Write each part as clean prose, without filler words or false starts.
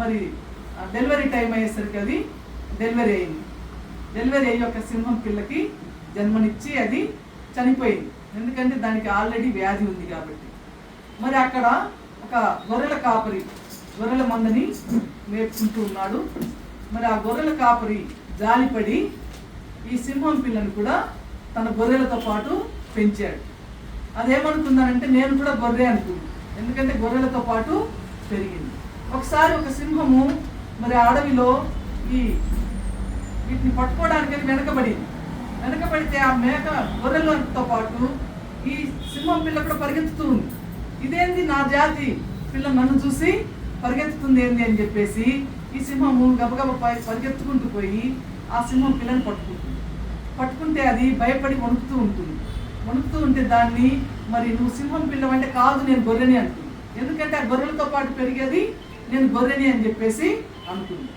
మరి delivery time అయ్యేసరికి అది డెలివరీ అయింది. డెలివరీ అయ్యి ఒక సింహం పిల్లకి జన్మనిచ్చి అది చనిపోయింది. ఎందుకంటే దానికి ఆల్రెడీ వ్యాధి ఉంది కాబట్టి. మరి అక్కడ ఒక గొర్రెల కాపరి గొర్రెల మందని మేపుకుంటూ ఉన్నాడు. మరి ఆ గొర్రెల కాపరి జాలిపడి ఈ సింహం పిల్లని కూడా తన గొర్రెలతో పాటు పెంచాడు. అదేమనుకుందానంటే నేను కూడా గొర్రె అనుకుంది, ఎందుకంటే గొర్రెలతో పాటు పెరిగింది. ఒకసారి ఒక సింహము మరి అడవిలో వీటిని పట్టుకోవడానికి వెనకబడితే ఆ మేక గొర్రెలతో పాటు ఈ సింహం పిల్ల కూడా పరిగెత్తుతూ ఉంది. ఇదేంది నా జాతి పిల్ల నన్ను చూసి పరిగెత్తుతుంది ఏంది అని చెప్పేసి ఈ సింహము గబగబ పరిగెత్తుకుంటూ పోయి ఆ సింహం పిల్లని పట్టుకుంటే అది భయపడి వణుకుతూ ఉంటే దాన్ని మరి నువ్వు సింహం పిల్లవంటే కాదు నేను గొర్రెని అంటుంది. ఎందుకంటే ఆ గొర్రెలతో పాటు పెరిగేది నేను గొర్రెని అని చెప్పేసి అనుకుంది.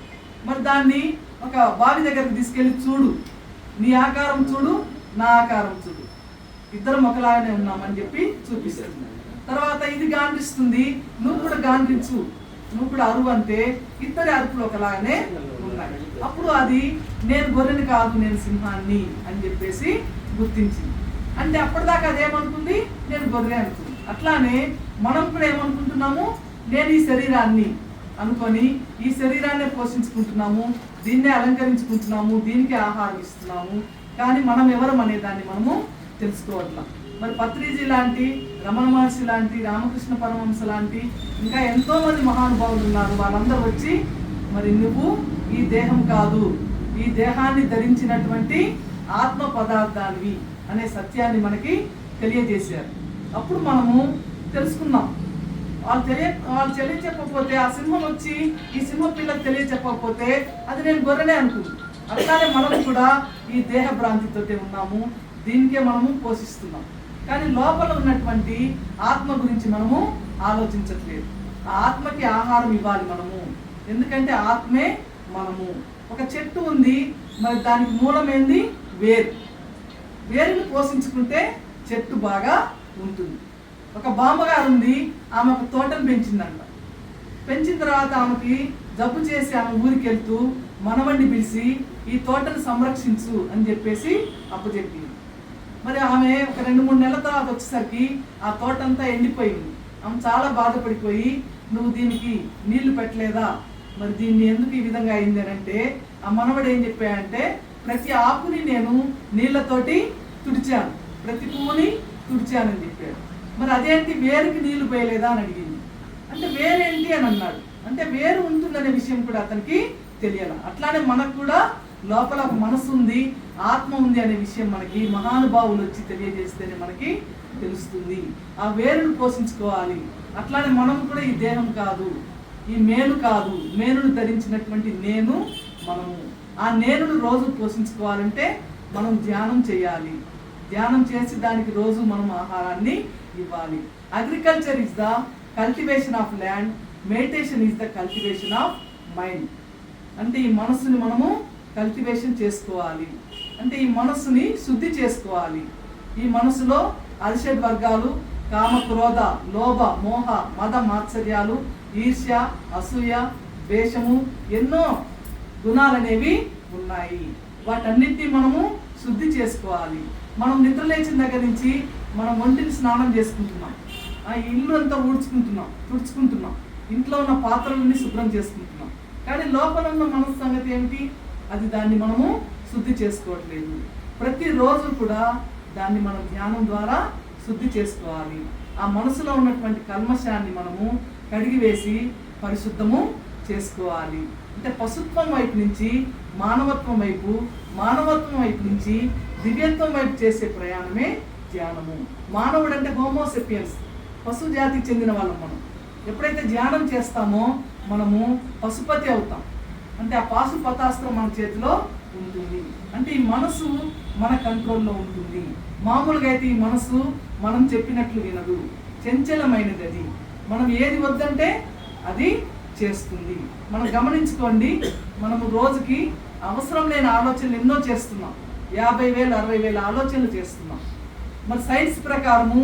మరి దాన్ని ఒక బావి దగ్గరకు తీసుకెళ్ళి చూడు, నీ ఆకారం చూడు, నా ఆకారం చూడు, ఇద్దరం ఒకలాగానే ఉన్నామని చెప్పి చూపిస్తుంది. తర్వాత ఇది గాండ్రిస్తుంది, నువ్వు కూడా గాండ్రించు, నువ్వు కూడా అరువు అంటే ఇద్దరి అరుపులు ఒకలాగానే ఉన్నాయి. అప్పుడు అది నేను గొర్రెని కాదు నేను సింహాన్ని అని చెప్పేసి గుర్తించింది. అంటే అప్పటిదాకా అదేమనుకుంది, నేను గొర్రె అనుకుంది. అట్లానే మనం కూడా ఏమనుకుంటున్నాము, నేను ఈ శరీరాన్ని అనుకొని ఈ శరీరాన్ని పోషించుకుంటున్నాము, దీన్నే అలంకరించుకుంటున్నాము, దీనికి ఆహారం ఇస్తున్నాము. కానీ మనం ఎవరం అనే దాన్ని మనము తెలుసుకోవట్లా. మరి పత్రిజీ లాంటి, రమణ మహర్షి లాంటి, రామకృష్ణ పరమహంస లాంటి ఇంకా ఎంతో మంది మహానుభావులు ఉన్నారు. వాళ్ళందరూ వచ్చి మరి నువ్వు ఈ దేహం కాదు, ఈ దేహాన్ని ధరించినటువంటి ఆత్మ పదార్థానివి అనే సత్యాన్ని మనకి తెలియజేశారు. అప్పుడు మనము తెలుసుకున్నాం. వాళ్ళు తెలియచెప్పకపోతే, ఆ సింహం వచ్చి ఈ సింహం పిల్లకి తెలియచెప్పకపోతే అది నేను గొర్రెనే అనుకుంది. అట్లానే మనం కూడా ఈ దేహ భ్రాంతితోటే ఉన్నాము, దీనికే మనము పోషిస్తున్నాం. కానీ లోపల ఉన్నటువంటి ఆత్మ గురించి మనము ఆలోచించట్లేదు. ఆ ఆత్మకి ఆహారం ఇవ్వాలి మనము, ఎందుకంటే ఆత్మే మనము. ఒక చెట్టు ఉంది, మరి దానికి మూలమేంది, వేరుని పోషించుకుంటే చెట్టు బాగా ఉంటుంది. ఒక బామ్మగారు ఉంది, ఆమె ఒక తోటను పెంచిందంట. పెంచిన తర్వాత ఆమెకి జబ్బు చేసి ఆమె ఊరికి వెళ్తూ మనవడిని పిలిచి ఈ తోటను సంరక్షించు అని చెప్పేసి అప్పచెప్పింది. మరి ఆమె ఒక 2-3 నెలల తర్వాత వచ్చేసరికి ఆ తోట అంతా ఎండిపోయింది. ఆమె చాలా బాధపడిపోయి నువ్వు దీనికి నీళ్లు పెట్టలేదా, మరి దీన్ని ఎందుకు ఈ విధంగా అయింది అని అంటే, ఆ మనవడు ఏం చెప్పాడంటే ప్రతి ఆకుని నేను నీళ్లతోటి తుడిచాను, ప్రతి పువ్వుని తుడిచానని చెప్పాడు. మరి అదేంటి వేరుకి నీళ్లు పోయలేదా అని అడిగింది. అంటే వేరేంటి అని అన్నాడు. అంటే వేరు ఉంటుందనే విషయం కూడా అతనికి తెలియాల. అట్లానే మనకు కూడా లోపల ఒక మనసు ఉంది, ఆత్మ ఉంది అనే విషయం మనకి మహానుభావులు వచ్చి తెలియజేస్తేనే మనకి తెలుస్తుంది. ఆ వేరును పోషించుకోవాలి. అట్లానే మనం కూడా ఈ దేహం కాదు, ఈ మేను కాదు, మేనును ధరించినటువంటి నేను మనము. ఆ నేనును రోజు పోషించుకోవాలంటే మనం ధ్యానం చేయాలి. ధ్యానం చేసి దానికి రోజు మనం ఆహారాన్ని ఇవ్వాలి. Agriculture is the cultivation of land, meditation is the cultivation of mind. అంటే ఈ మనస్సుని మనము కల్టివేషన్ చేసుకోవాలి, అంటే ఈ మనస్సుని శుద్ధి చేసుకోవాలి. ఈ మనసులో అరిషడ్ వర్గాలు, కామ, క్రోధ, లోభ, మోహ, మద, మాత్సర్యాలు, ఈర్ష్య, అసూయ, ద్వేషము, ఎన్నో గుణాలనేవి ఉన్నాయి. వాటన్నిటిని మనము శుద్ధి చేసుకోవాలి. మనం నిద్ర లేచిన దగ్గర నుంచి మనం ఒంటిని స్నానం చేసుకుంటున్నాం, ఆ ఇల్లు అంతా తుడుచుకుంటున్నాం, ఇంట్లో ఉన్న పాత్రలన్నీ శుభ్రం చేసుకుంటున్నాం. కానీ లోపల ఉన్న మనసు సంగతి ఏమిటి, అది దాన్ని మనము శుద్ధి చేసుకోవట్లేదు. ప్రతిరోజు కూడా దాన్ని మనం ధ్యానం ద్వారా శుద్ధి చేసుకోవాలి. ఆ మనసులో ఉన్నటువంటి కల్మషాన్ని మనము కడిగివేసి పరిశుద్ధము చేసుకోవాలి. అంటే పశుత్వం వైపు నుంచి మానవత్వం వైపు, మానవత్వం వైపు నుంచి దివ్యత్వం వైపు చేసే ప్రయాణమే ధ్యానము. మానవుడు అంటే హోమోసెపియన్స్, పశు జాతికి చెందిన వాళ్ళం. మనం ఎప్పుడైతే ధ్యానం చేస్తామో మనము పశుపతి అవుతాం. అంటే ఆ పాశుపతాస్త్రం మన చేతిలో ఉంటుంది. అంటే ఈ మనసు మన కంట్రోల్లో ఉంటుంది. మామూలుగా అయితే ఈ మనసు మనం చెప్పినట్లు వినదు, చంచలమైనది. అది మనం ఏది వద్దంటే అది చేస్తుంది. మనం గమనించుకోండి, మనము రోజుకి అవసరం లేని ఆలోచనలు ఎన్నో చేస్తున్నాం. 50,000 60,000 ఆలోచనలు చేస్తున్నాం. మరి సైన్స్ ప్రకారము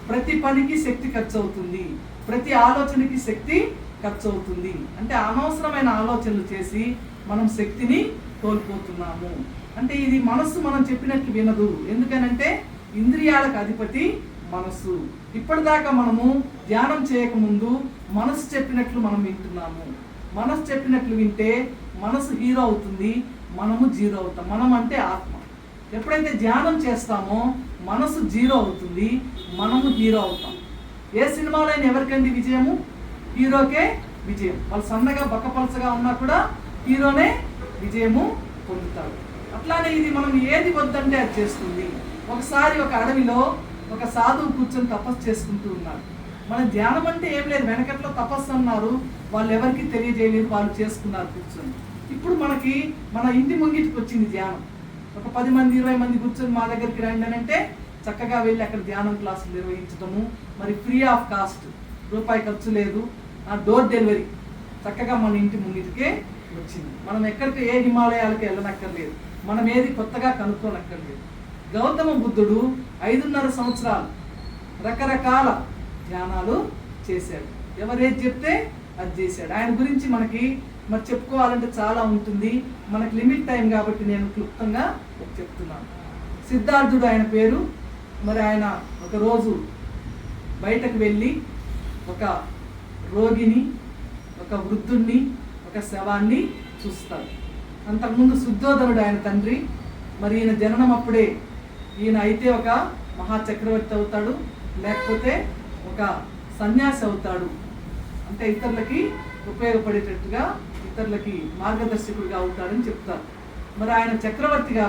ప్రతి పనికి శక్తి ఖర్చు అవుతుంది, ప్రతి ఆలోచనకి శక్తి ఖర్చు అవుతుంది. అంటే అనవసరమైన ఆలోచనలు చేసి మనం శక్తిని కోల్పోతున్నాము. అంటే ఇది మనస్సు మనం చెప్పినట్లు వినదు. ఎందుకనంటే ఇంద్రియాలకు అధిపతి మనస్సు. ఇప్పటిదాకా మనము ధ్యానం చేయకముందు మనసు చెప్పినట్లు మనం వింటున్నాము. మనసు చెప్పినట్లు వింటే మనసు హీరో అవుతుంది, మనము జీరో అవుతాం. మనం అంటే ఆత్మ. ఎప్పుడైతే ధ్యానం చేస్తామో మనసు జీరో అవుతుంది, మనము హీరో అవుతాం. ఏ సినిమాలో అయినా ఎవరికండి విజయము? హీరోకే విజయం. వాళ్ళు సన్నగా బక్కపలసగా ఉన్నా కూడా హీరోనే విజయము పొందుతాడు. అట్లానే ఇది మనం ఏది వద్దంటే అది చేస్తుంది. ఒకసారి ఒక అడవిలో ఒక సాధువు కూర్చొని తపస్సు చేసుకుంటూ ఉన్నాడు. మన ధ్యానం అంటే ఏం లేదు, వెనకట్లో తపస్సు అన్నారు, వాళ్ళు ఎవరికి తెలియజేయలేదు, వాళ్ళు చేసుకున్నారు కూర్చొని. ఇప్పుడు మనకి మన ఇంటి ముంగిటికి వచ్చింది ధ్యానం. ఒక 10 మంది 20 మంది కూర్చొని మా దగ్గరికి రండి అని అంటే చక్కగా వెళ్ళి అక్కడ ధ్యానం క్లాసులు నిర్వహించడము, మరి ఫ్రీ ఆఫ్ కాస్ట్, రూపాయి ఖర్చు లేదు, డోర్ డెలివరీ చక్కగా మన ఇంటి ముంగిటికే వచ్చింది. మనం ఎక్కడికి ఏ హిమాలయాలకు వెళ్ళనక్కర్లేదు, మనం ఏది కొత్తగా కనుక్కోనక్కర్లేదు. గౌతమ బుద్ధుడు 5.5 సంవత్సరాలు రకరకాల ధ్యానాలు చేశాడు. ఎవరేది చెప్తే అది చేశాడు. ఆయన గురించి మనకి మరి చెప్పుకోవాలంటే చాలా ఉంటుంది. మనకి లిమిట్ టైం కాబట్టి నేను క్లుప్తంగా చెప్తున్నాను. సిద్ధార్థుడు ఆయన పేరు. మరి ఆయన ఒకరోజు బయటకు వెళ్ళి ఒక రోగిని, ఒక వృద్ధుణ్ణి, ఒక శవాన్ని చూస్తాడు. అంతకుముందు శుద్ధోదనుడు ఆయన తండ్రి. మరి ఈయన జననం అప్పుడే. ఈయన అయితే ఒక మహాచక్రవర్తి అవుతాడు, లేకపోతే ఒక సన్యాసి అవుతాడు. అంటే ఇతరులకి ఉపయోగపడేటట్టుగా, ఇతరులకి మార్గదర్శకుడిగా అవుతాడని చెప్తారు. మరి ఆయన చక్రవర్తిగా